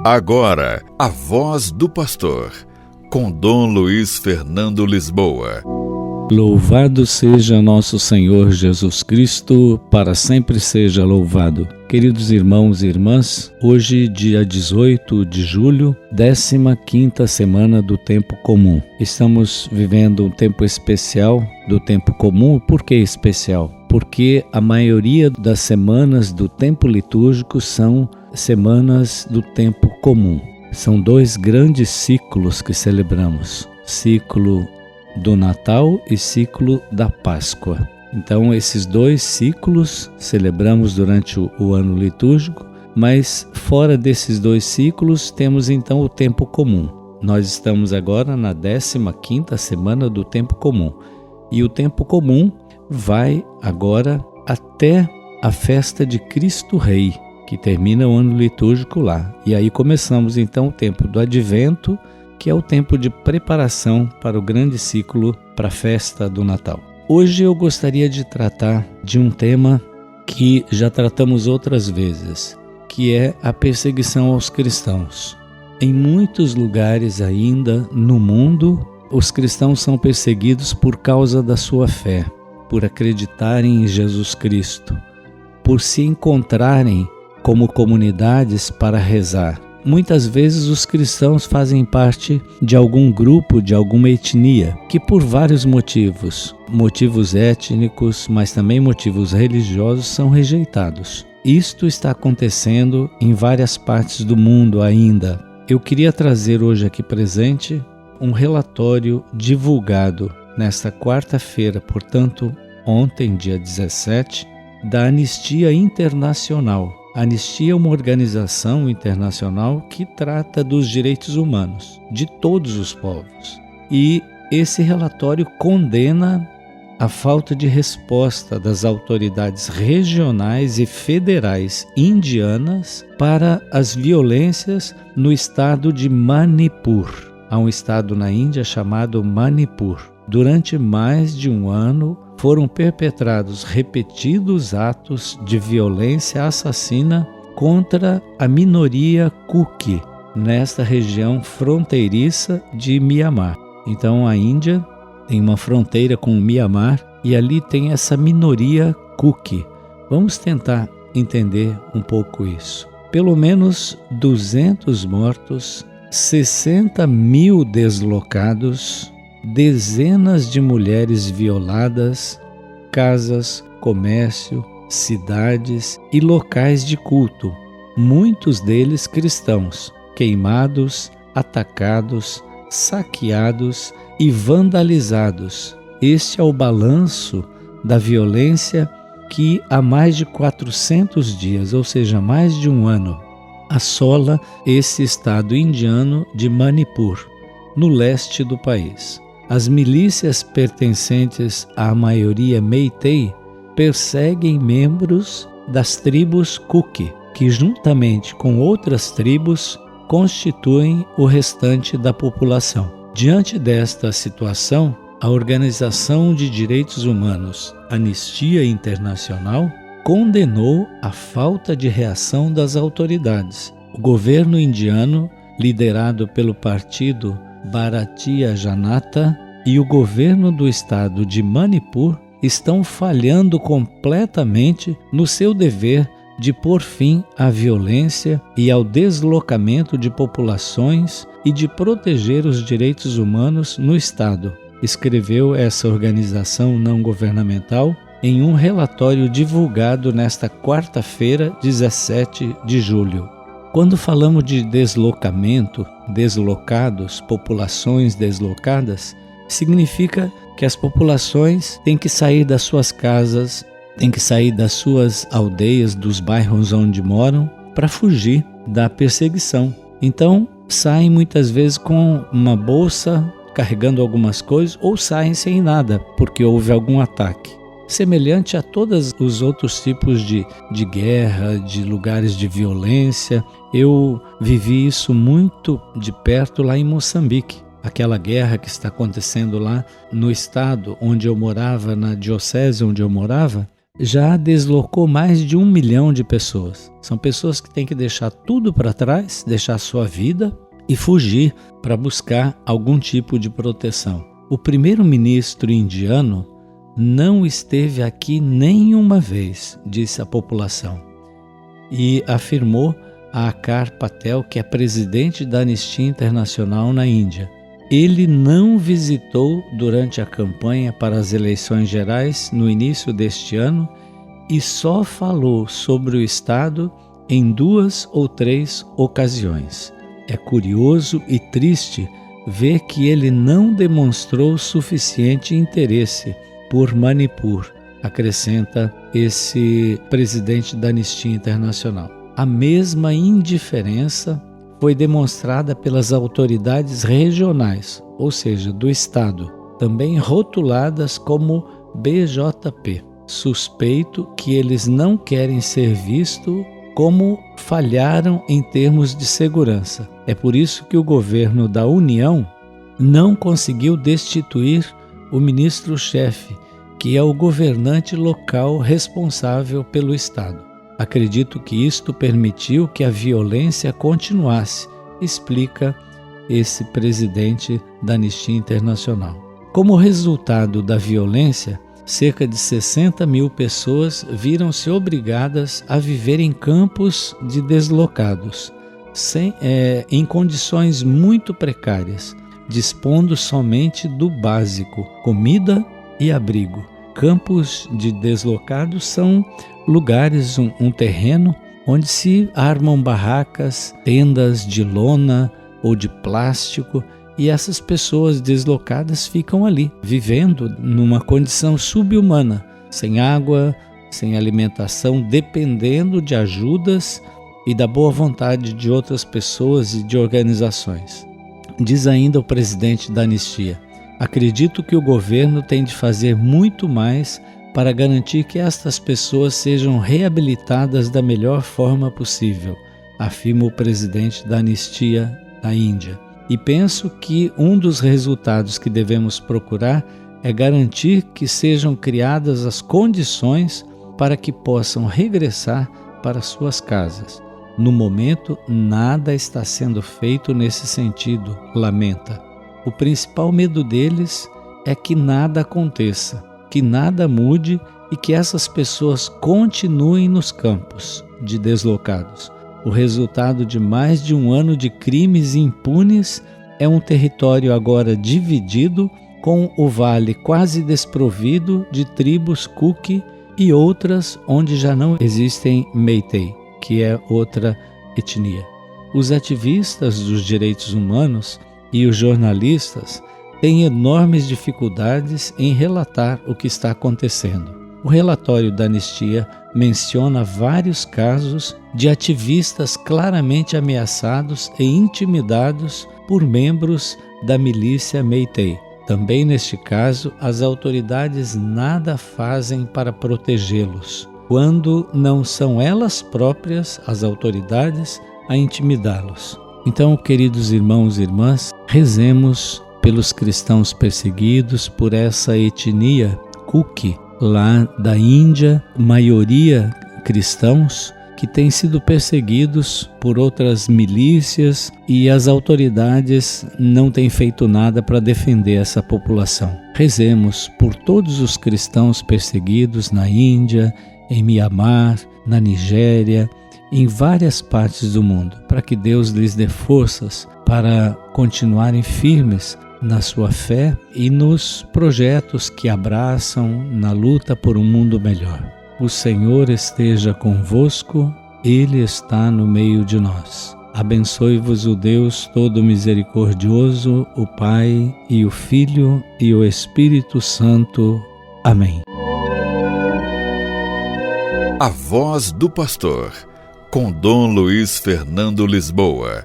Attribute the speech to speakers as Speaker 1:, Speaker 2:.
Speaker 1: Agora, a voz do pastor, com Dom Luiz Fernando Lisboa.
Speaker 2: Louvado seja nosso Senhor Jesus Cristo, para sempre seja louvado. Queridos irmãos e irmãs, hoje, dia 18 de julho, 15ª semana do Tempo Comum. Estamos vivendo um tempo especial do Tempo Comum. Por que especial? Porque a maioria das semanas do tempo litúrgico são semanas do Tempo Comum. São dois grandes ciclos que celebramos: ciclo do Natal e ciclo da Páscoa. Então, esses dois ciclos celebramos durante o ano litúrgico, mas fora desses dois ciclos temos então o Tempo Comum. Nós estamos agora na 15ª semana do Tempo Comum, e o Tempo Comum vai agora até a festa de Cristo Rei, que termina o ano litúrgico lá. E aí começamos então o tempo do Advento, que é o tempo de preparação para o grande ciclo, para a festa do Natal. Hoje eu gostaria de tratar de um tema que já tratamos outras vezes, que é a perseguição aos cristãos. Em muitos lugares ainda no mundo, os cristãos são perseguidos por causa da sua fé, por acreditarem em Jesus Cristo, por se encontrarem como comunidades para rezar. Muitas vezes os cristãos fazem parte de algum grupo, de alguma etnia, que por vários motivos étnicos, mas também motivos religiosos, são rejeitados. Isto está acontecendo em várias partes do mundo ainda. Eu queria trazer hoje aqui presente um relatório divulgado nesta quarta-feira, portanto ontem, dia 17, da Anistia Internacional. A Anistia é uma organização internacional que trata dos direitos humanos de todos os povos. E esse relatório condena a falta de resposta das autoridades regionais e federais indianas para as violências no estado de Manipur. Há um estado na Índia chamado Manipur. Durante mais de um ano, foram perpetrados repetidos atos de violência assassina contra a minoria Kuki, nesta região fronteiriça de Mianmar. Então a Índia tem uma fronteira com o Mianmar e ali tem essa minoria Kuki. Vamos tentar entender um pouco isso. Pelo menos 200 mortos, 60 mil deslocados, dezenas de mulheres violadas, casas, comércio, cidades e locais de culto, muitos deles cristãos, queimados, atacados, saqueados e vandalizados. Este é o balanço da violência que há mais de 400 dias, ou seja, mais de um ano, assola esse estado indiano de Manipur, no leste do país. As milícias pertencentes à maioria Meitei perseguem membros das tribos Kuki, que juntamente com outras tribos constituem o restante da população. Diante desta situação, a Organização de Direitos Humanos, Anistia Internacional, condenou a falta de reação das autoridades. O governo indiano, liderado pelo partido Bharatiya Janata, e o governo do estado de Manipur estão falhando completamente no seu dever de pôr fim à violência e ao deslocamento de populações e de proteger os direitos humanos no estado, escreveu essa organização não governamental em um relatório divulgado nesta quarta-feira, 17 de julho. Quando falamos de deslocamento, deslocados, populações deslocadas, significa que as populações têm que sair das suas casas, têm que sair das suas aldeias, dos bairros onde moram, para fugir da perseguição. Então, saem muitas vezes com uma bolsa, carregando algumas coisas, ou saem sem nada, porque houve algum ataque. Semelhante a todos os outros tipos de guerra, de lugares de violência. Eu vivi isso muito de perto lá em Moçambique. Aquela guerra que está acontecendo lá no estado onde eu morava, na diocese onde eu morava, já deslocou mais de 1 milhão de pessoas. São pessoas que têm que deixar tudo para trás, deixar sua vida e fugir para buscar algum tipo de proteção. O primeiro-ministro indiano não esteve aqui nenhuma vez, disse a população, e afirmou a Akar Patel, que é presidente da Anistia Internacional na Índia. Ele não visitou durante a campanha para as eleições gerais no início deste ano e só falou sobre o Estado em 2 ou 3 ocasiões. É curioso e triste ver que ele não demonstrou suficiente interesse por Manipur, acrescenta esse presidente da Anistia Internacional. A mesma indiferença foi demonstrada pelas autoridades regionais, ou seja, do Estado, também rotuladas como BJP. Suspeito que eles não querem ser vistos como falharam em termos de segurança. É por isso que o governo da União não conseguiu destituir o ministro-chefe, que é o governante local responsável pelo Estado. Acredito que isto permitiu que a violência continuasse, explica esse presidente da Anistia Internacional. Como resultado da violência, cerca de 60 mil pessoas viram-se obrigadas a viver em campos de deslocados, em condições muito precárias, dispondo somente do básico, comida e abrigo. Campos de deslocados são lugares, um terreno onde se armam barracas, tendas de lona ou de plástico, e essas pessoas deslocadas ficam ali, vivendo numa condição subhumana, sem água, sem alimentação, dependendo de ajudas e da boa vontade de outras pessoas e de organizações. Diz ainda o presidente da Anistia: acredito que o governo tem de fazer muito mais para garantir que estas pessoas sejam reabilitadas da melhor forma possível, afirma o presidente da Anistia da Índia. E penso que um dos resultados que devemos procurar é garantir que sejam criadas as condições para que possam regressar para suas casas. No momento, nada está sendo feito nesse sentido, lamenta. O principal medo deles é que nada aconteça, que nada mude e que essas pessoas continuem nos campos de deslocados. O resultado de mais de um ano de crimes impunes é um território agora dividido, com o vale quase desprovido de tribos Kuki e outras onde já não existem Meitei, que é outra etnia. Os ativistas dos direitos humanos e os jornalistas têm enormes dificuldades em relatar o que está acontecendo. O relatório da Anistia menciona vários casos de ativistas claramente ameaçados e intimidados por membros da milícia Meitei. Também neste caso, as autoridades nada fazem para protegê-los, quando não são elas próprias, as autoridades, a intimidá-los. Então, queridos irmãos e irmãs, rezemos pelos cristãos perseguidos, por essa etnia Kuki, lá da Índia, maioria cristãos, que têm sido perseguidos por outras milícias e as autoridades não têm feito nada para defender essa população. Rezemos por todos os cristãos perseguidos na Índia, em Mianmar, na Nigéria, em várias partes do mundo, para que Deus lhes dê forças para continuarem firmes na sua fé e nos projetos que abraçam na luta por um mundo melhor. O Senhor esteja convosco, Ele está no meio de nós. Abençoe-vos o Deus todo misericordioso, o Pai e o Filho e o Espírito Santo. Amém.
Speaker 1: A Voz do Pastor, com Dom Luiz Fernando Lisboa.